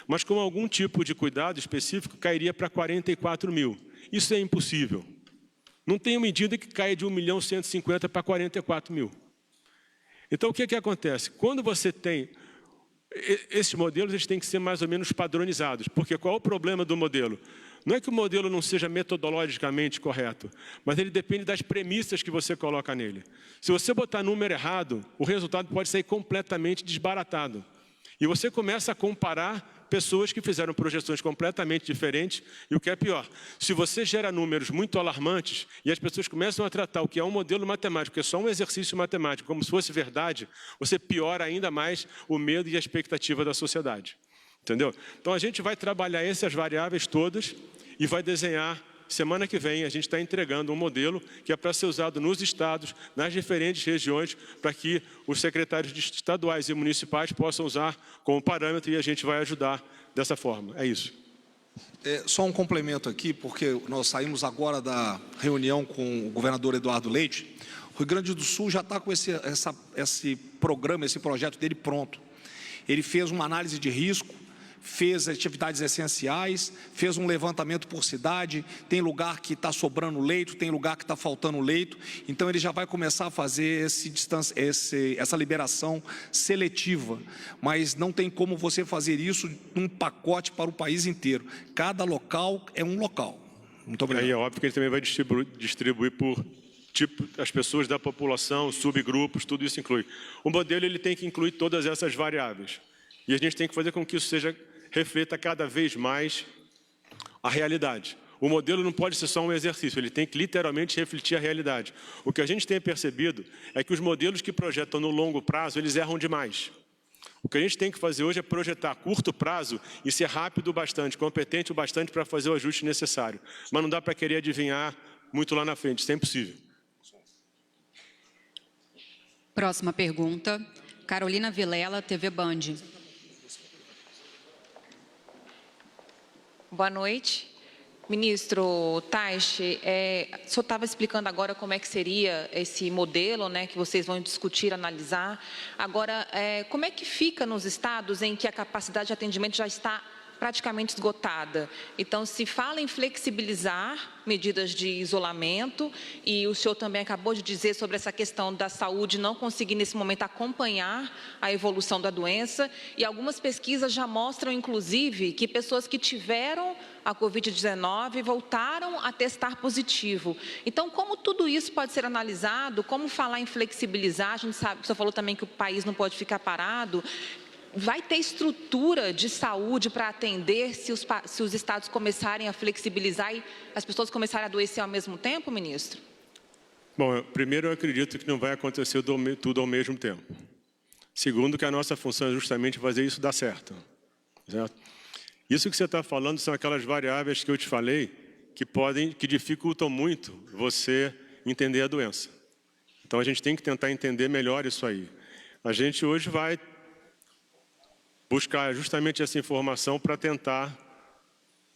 mas com algum tipo de cuidado específico cairia para 44 mil. Isso é impossível. Não tem medida que caia de 1.150.000 para 44 mil. Então, o que acontece? Quando você tem esses modelos, eles têm que ser mais ou menos padronizados. Porque qual é o problema do modelo? Não é que o modelo não seja metodologicamente correto, mas ele depende das premissas que você coloca nele. Se você botar número errado, o resultado pode sair completamente desbaratado. E você começa a comparar pessoas que fizeram projeções completamente diferentes. E o que é pior, se você gera números muito alarmantes e as pessoas começam a tratar o que é um modelo matemático, que é só um exercício matemático, como se fosse verdade, você piora ainda mais o medo e a expectativa da sociedade. Entendeu? Então, a gente vai trabalhar essas variáveis todas e vai desenhar. Semana que vem, a gente está entregando um modelo que é para ser usado nos estados, nas diferentes regiões, para que os secretários estaduais e municipais possam usar como parâmetro e a gente vai ajudar dessa forma. É isso. Só um complemento aqui, porque nós saímos agora da reunião com o governador Eduardo Leite. O Rio Grande do Sul já está com esse programa, esse projeto dele pronto. Ele fez uma análise de risco, fez atividades essenciais, fez um levantamento por cidade, tem lugar que está sobrando leito, tem lugar que está faltando leito, então ele já vai começar a fazer essa liberação seletiva, mas não tem como você fazer isso num pacote para o país inteiro, cada local é um local. Muito obrigado. Aí é óbvio que ele também vai distribuir por tipo, as pessoas da população, subgrupos, tudo isso inclui. O modelo ele tem que incluir todas essas variáveis, e a gente tem que fazer com que isso reflita cada vez mais a realidade. O modelo não pode ser só um exercício, ele tem que literalmente refletir a realidade. O que a gente tem percebido é que os modelos que projetam no longo prazo, eles erram demais. O que a gente tem que fazer hoje é projetar a curto prazo e ser rápido o bastante, competente o bastante para fazer o ajuste necessário. Mas não dá para querer adivinhar muito lá na frente, isso é impossível. Próxima pergunta, Carolina Vilela, TV Band. Boa noite. Ministro Taixe, o senhor estava explicando agora como é que seria esse modelo, né, que vocês vão discutir, analisar. Agora, como é que fica nos estados em que a capacidade de atendimento já está praticamente esgotada? Então, se fala em flexibilizar medidas de isolamento, e o senhor também acabou de dizer sobre essa questão da saúde não conseguir, nesse momento, acompanhar a evolução da doença, e algumas pesquisas já mostram, inclusive, que pessoas que tiveram a Covid-19 voltaram a testar positivo. Então, como tudo isso pode ser analisado? Como falar em flexibilizar? A gente sabe, o senhor falou também que o país não pode ficar parado. Vai ter estrutura de saúde para atender se os estados começarem a flexibilizar e as pessoas começarem a adoecer ao mesmo tempo, ministro? Bom, primeiro eu acredito que não vai acontecer tudo ao mesmo tempo. Segundo, que a nossa função é justamente fazer isso dar certo. Certo? Isso que você está falando são aquelas variáveis que eu te falei que dificultam muito você entender a doença. Então a gente tem que tentar entender melhor isso aí. A gente hoje vai buscar justamente essa informação para tentar,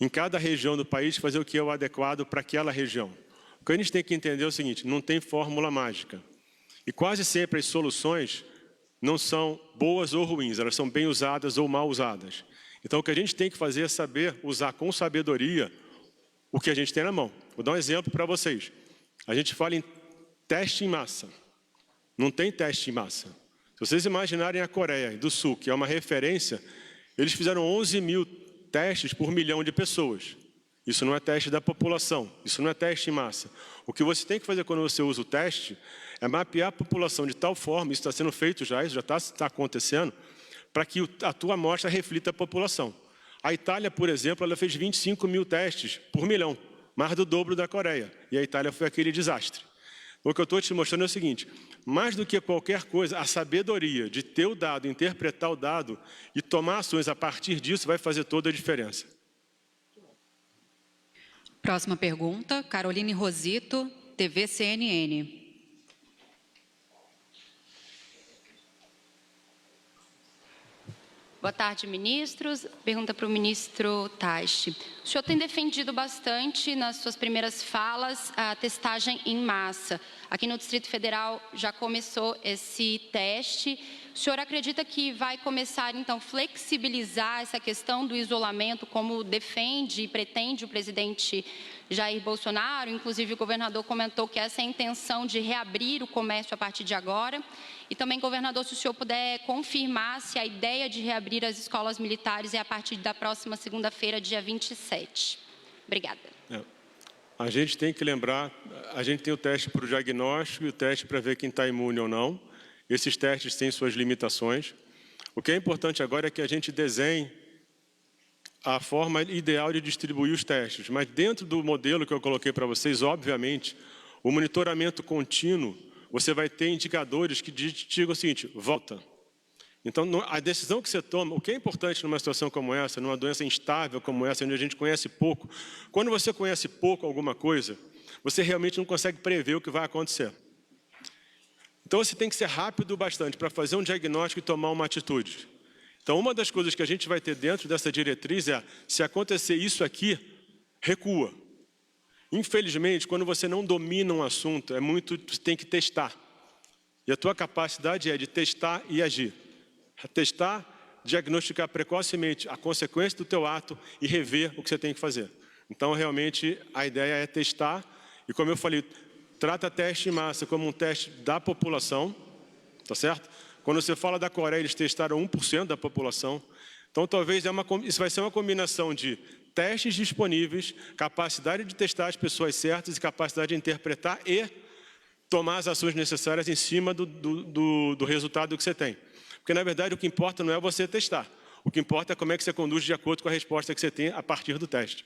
em cada região do país, fazer o que é o adequado para aquela região. O que a gente tem que entender é o seguinte, não tem fórmula mágica. E quase sempre as soluções não são boas ou ruins, elas são bem usadas ou mal usadas. Então, o que a gente tem que fazer é saber usar com sabedoria o que a gente tem na mão. Vou dar um exemplo para vocês. A gente fala em teste em massa. Não tem teste em massa. Se vocês imaginarem a Coreia do Sul, que é uma referência, eles fizeram 11 mil testes por milhão de pessoas. Isso não é teste da população, isso não é teste em massa. O que você tem que fazer quando você usa o teste é mapear a população de tal forma, isso está sendo feito já, isso já está acontecendo, para que a tua amostra reflita a população. A Itália, por exemplo, ela fez 25 mil testes por milhão, mais do dobro da Coreia. E a Itália foi aquele desastre. O que eu estou te mostrando é o seguinte, mais do que qualquer coisa, a sabedoria de ter o dado, interpretar o dado e tomar ações a partir disso vai fazer toda a diferença. Próxima pergunta, Caroline Rosito, TV CNN. Boa tarde, ministros. Pergunta para o ministro Taixe. O senhor tem defendido bastante nas suas primeiras falas a testagem em massa. Aqui no Distrito Federal já começou esse teste. O senhor acredita que vai começar, então, flexibilizar essa questão do isolamento, como defende e pretende o presidente Jair Bolsonaro? Inclusive, o governador comentou que essa é a intenção de reabrir o comércio a partir de agora. E também, governador, se o senhor puder confirmar se a ideia de reabrir as escolas militares é a partir da próxima segunda-feira, dia 27. Obrigada. A gente tem que lembrar, a gente tem o teste para o diagnóstico e o teste para ver quem está imune ou não. Esses testes têm suas limitações. O que é importante agora é que a gente desenhe a forma ideal de distribuir os testes. Mas dentro do modelo que eu coloquei para vocês, obviamente, o monitoramento contínuo, você vai ter indicadores que digam o seguinte: volta. Então, a decisão que você toma, o que é importante numa situação como essa, numa doença instável como essa, onde a gente conhece pouco, quando você conhece pouco alguma coisa, você realmente não consegue prever o que vai acontecer. Então, você tem que ser rápido o bastante para fazer um diagnóstico e tomar uma atitude. Então, uma das coisas que a gente vai ter dentro dessa diretriz é, se acontecer isso aqui, recua. Infelizmente, quando você não domina um assunto, você tem que testar. E a tua capacidade é de testar e agir. Testar, diagnosticar precocemente a consequência do teu ato e rever o que você tem que fazer. Então, realmente, a ideia é testar. E como eu falei, trata teste em massa como um teste da população, tá certo? Quando você fala da Coreia, eles testaram 1% da população. Então, talvez isso vai ser uma combinação de testes disponíveis, capacidade de testar as pessoas certas e capacidade de interpretar e tomar as ações necessárias em cima do resultado que você tem. Porque, na verdade, o que importa não é você testar. O que importa é como é que você conduz de acordo com a resposta que você tem a partir do teste.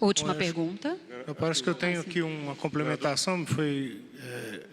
Última pergunta. Eu parece que eu tenho aqui uma complementação, me foi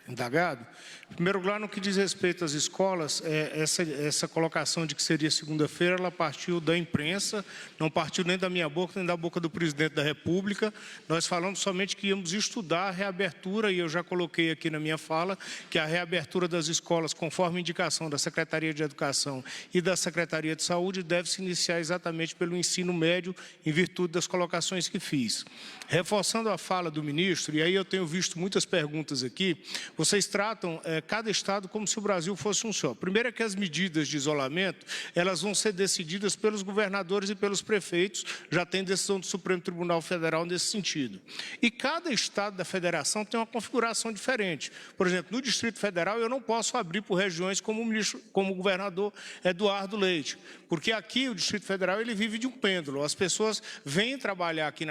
indagado. Em primeiro lugar, no que diz respeito às escolas, essa colocação de que seria segunda-feira, ela partiu da imprensa, não partiu nem da minha boca, nem da boca do presidente da República. Nós falamos somente que íamos estudar a reabertura, e eu já coloquei aqui na minha fala, que a reabertura das escolas, conforme indicação da Secretaria de Educação e da Secretaria de Saúde, deve se iniciar exatamente pelo ensino médio, em virtude das colocações que fiz. Reforçando a fala do ministro, e aí eu tenho visto muitas perguntas aqui, vocês tratam cada estado como se o Brasil fosse um só. Primeiro é que as medidas de isolamento, elas vão ser decididas pelos governadores e pelos prefeitos, já tem decisão do Supremo Tribunal Federal nesse sentido. E cada estado da federação tem uma configuração diferente. Por exemplo, no Distrito Federal eu não posso abrir por regiões como o governador Eduardo Leite, porque aqui o Distrito Federal ele vive de um pêndulo. As pessoas vêm trabalhar aqui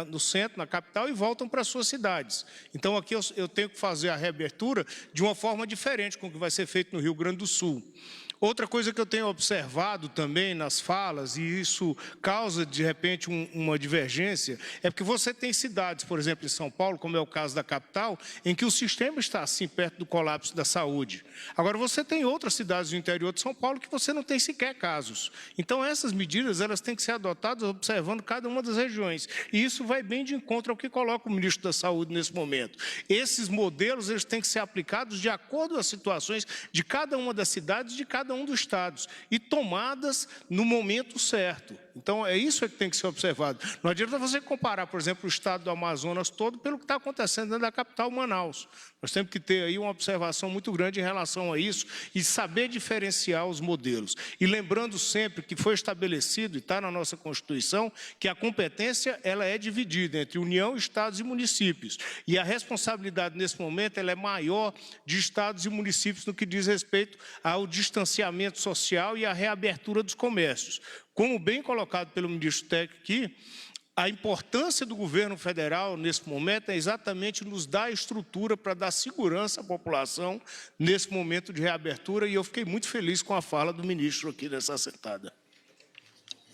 no centro, na capital, e voltam para suas cidades. Então aqui eu tenho que fazer a reabertura de uma forma diferente com o que vai ser feito no Rio Grande do Sul. Outra coisa que eu tenho observado também nas falas, e isso causa, de repente, uma divergência, é porque você tem cidades, por exemplo, em São Paulo, como é o caso da capital, em que o sistema está, assim, perto do colapso da saúde. Agora, você tem outras cidades do interior de São Paulo que você não tem sequer casos. Então, essas medidas, elas têm que ser adotadas observando cada uma das regiões. E isso vai bem de encontro ao que coloca o ministro da Saúde nesse momento. Esses modelos, eles têm que ser aplicados de acordo com as situações de cada uma das cidades, de cada um dos estados, e tomadas no momento certo. Então, é isso que tem que ser observado. Não adianta você comparar, por exemplo, o estado do Amazonas todo pelo que está acontecendo dentro da capital, Manaus. Nós temos que ter aí uma observação muito grande em relação a isso e saber diferenciar os modelos. E lembrando sempre que foi estabelecido, e está na nossa Constituição, que a competência ela é dividida entre União, Estados e municípios. E a responsabilidade, nesse momento, ela é maior de estados e municípios no que diz respeito ao distanciamento social e à reabertura dos comércios. Como bem colocado pelo ministro técnico aqui, a importância do governo federal, nesse momento, é exatamente nos dar estrutura para dar segurança à população nesse momento de reabertura, e eu fiquei muito feliz com a fala do ministro aqui nessa assentada.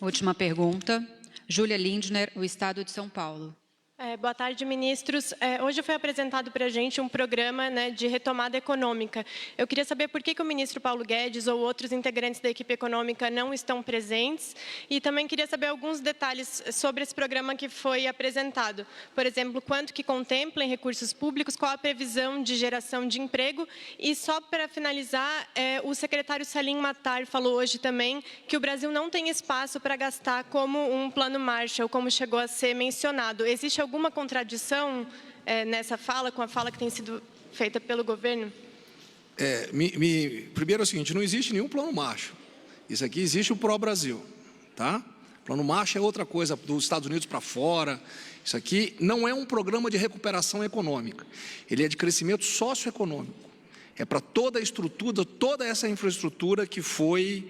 Última pergunta. Júlia Lindner, o Estado de São Paulo. Boa tarde, ministros. Hoje foi apresentado para a gente um programa de retomada econômica. Eu queria saber por que o ministro Paulo Guedes ou outros integrantes da equipe econômica não estão presentes, e também queria saber alguns detalhes sobre esse programa que foi apresentado. Por exemplo, quanto que contempla em recursos públicos, qual a previsão de geração de emprego, e só para finalizar, o secretário Salim Matar falou hoje também que o Brasil não tem espaço para gastar como um plano Marshall, como chegou a ser mencionado. Existe alguma contradição nessa fala, com a fala que tem sido feita pelo governo? Primeiro é o seguinte, não existe nenhum plano Marshall. Isso aqui existe o Pró-Brasil, tá? Plano Marshall é outra coisa, dos Estados Unidos para fora. Isso aqui não é um programa de recuperação econômica. Ele é de crescimento socioeconômico. É para toda a estrutura, toda essa infraestrutura que foi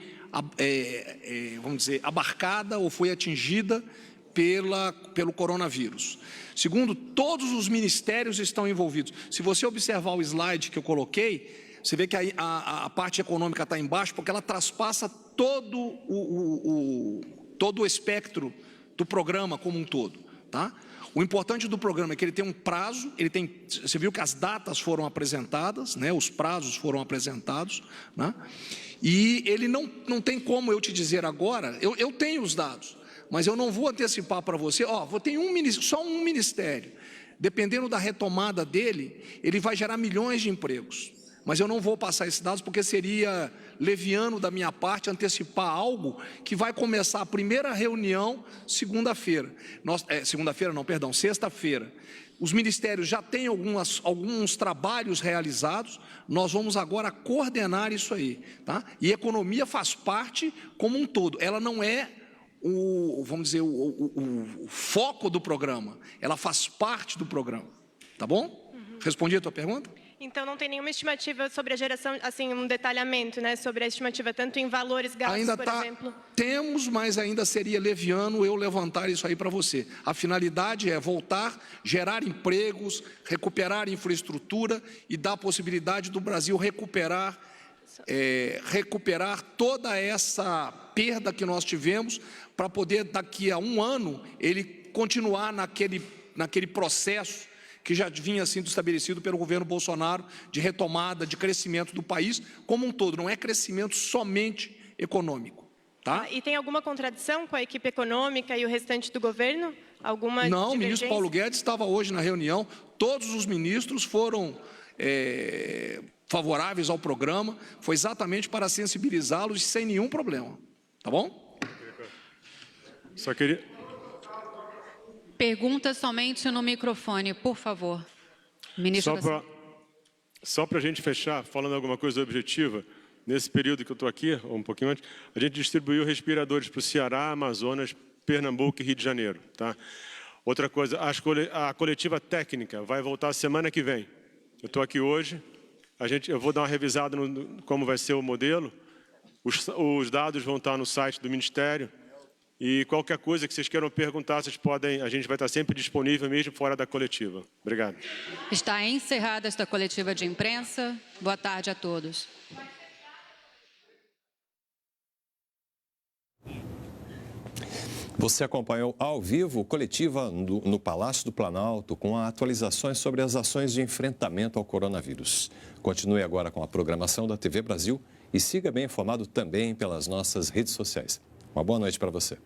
vamos dizer, abarcada ou foi atingida pelo coronavírus. Segundo, todos os ministérios estão envolvidos. Se você observar o slide que eu coloquei, você vê que a parte econômica está embaixo, porque ela traspassa todo o espectro do programa como um todo, tá? O importante do programa é que ele tem um prazo, você viu que as datas foram apresentadas, né? Os prazos foram apresentados, né? E ele não tem como eu te dizer agora, eu tenho os dados, mas eu não vou antecipar para você, tem só um ministério, dependendo da retomada dele, ele vai gerar milhões de empregos. Mas eu não vou passar esses dados porque seria leviano da minha parte antecipar algo que vai começar a primeira reunião segunda-feira. Sexta-feira. Os ministérios já têm alguns trabalhos realizados, nós vamos agora coordenar isso aí, tá? E economia faz parte como um todo, ela não é o foco do programa, ela faz parte do programa, tá bom? Respondi a tua pergunta? Então, não tem nenhuma estimativa sobre a geração, assim, um detalhamento, né, sobre a estimativa, tanto em valores gastos, por exemplo? Temos, mas ainda seria leviano eu levantar isso aí para você. A finalidade é voltar, gerar empregos, recuperar infraestrutura e dar a possibilidade do Brasil recuperar toda essa perda que nós tivemos, para poder, daqui a um ano, ele continuar naquele processo que já vinha sendo estabelecido pelo governo Bolsonaro, de retomada, de crescimento do país como um todo, não é crescimento somente econômico. Tá? E tem alguma contradição com a equipe econômica e o restante do governo? Alguma Não, o ministro Paulo Guedes estava hoje na reunião, todos os ministros foram favoráveis ao programa, foi exatamente para sensibilizá-los sem nenhum problema. Tá bom? Só queria... Pergunta somente no microfone, por favor. Ministro Só para a gente fechar, falando alguma coisa objetiva, nesse período que eu estou aqui, ou um pouquinho antes, a gente distribuiu respiradores para o Ceará, Amazonas, Pernambuco e Rio de Janeiro. Tá? Outra coisa, a coletiva técnica vai voltar semana que vem. Eu estou aqui hoje, eu vou dar uma revisada no como vai ser o modelo, os dados vão estar no site do Ministério, e qualquer coisa que vocês queiram perguntar, vocês podem, a gente vai estar sempre disponível, mesmo fora da coletiva. Obrigado. Está encerrada esta coletiva de imprensa. Boa tarde a todos. Você acompanhou ao vivo coletiva no Palácio do Planalto com atualizações sobre as ações de enfrentamento ao coronavírus. Continue agora com a programação da TV Brasil e siga bem informado também pelas nossas redes sociais. Uma boa noite para você.